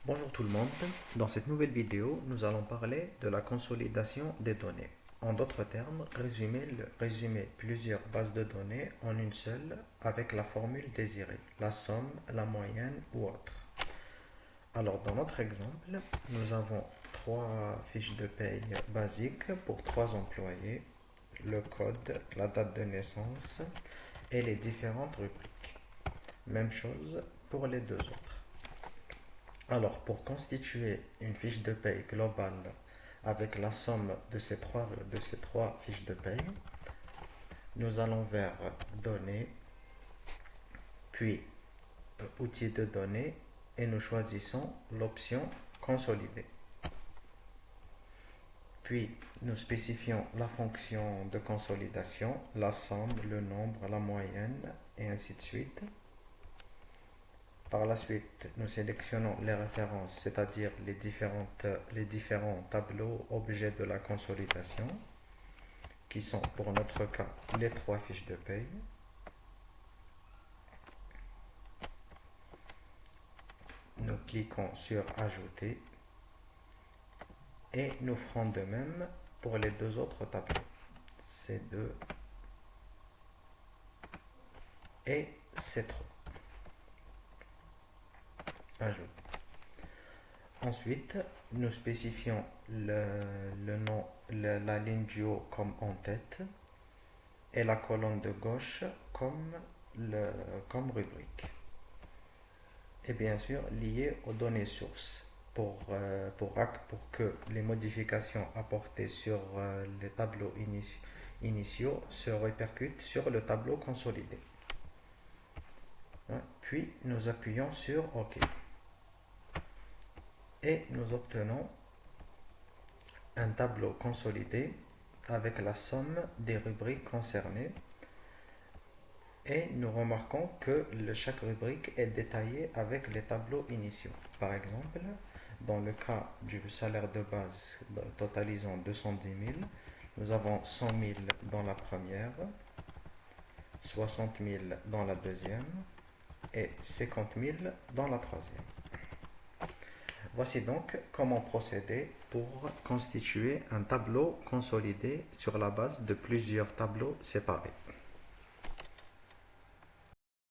Bonjour tout le monde, dans cette nouvelle vidéo, nous allons parler de la consolidation des données. En d'autres termes, résumer plusieurs bases de données en une seule avec la formule désirée, la somme, la moyenne ou autre. Alors dans notre exemple, nous avons trois fiches de paye basiques pour trois employés, le code, la date de naissance et les différentes rubriques. Même chose pour les deux autres. Alors, pour constituer une fiche de paye globale avec la somme de ces trois fiches de paye, nous allons vers Données, puis Outils de données et nous choisissons l'option Consolider. Puis, nous spécifions la fonction de consolidation, la somme, le nombre, la moyenne et ainsi de suite. Par la suite, nous sélectionnons les références, c'est-à-dire les différents tableaux objets de la consolidation, qui sont pour notre cas les trois fiches de paye. Nous cliquons sur Ajouter et nous ferons de même pour les deux autres tableaux, C2 et C3. Ajoute. Ensuite, nous spécifions le nom, la ligne du haut comme en tête et la colonne de gauche comme rubrique. Et bien sûr, lié aux données sources pour que les modifications apportées sur les tableaux initiaux se répercutent sur le tableau consolidé. Puis, nous appuyons sur OK. Et nous obtenons un tableau consolidé avec la somme des rubriques concernées et nous remarquons que chaque rubrique est détaillée avec les tableaux initiaux. Par exemple, dans le cas du salaire de base totalisant 210 000, nous avons 100 000 dans la première, 60 000 dans la deuxième et 50 000 dans la troisième. Voici donc comment procéder pour constituer un tableau consolidé sur la base de plusieurs tableaux séparés.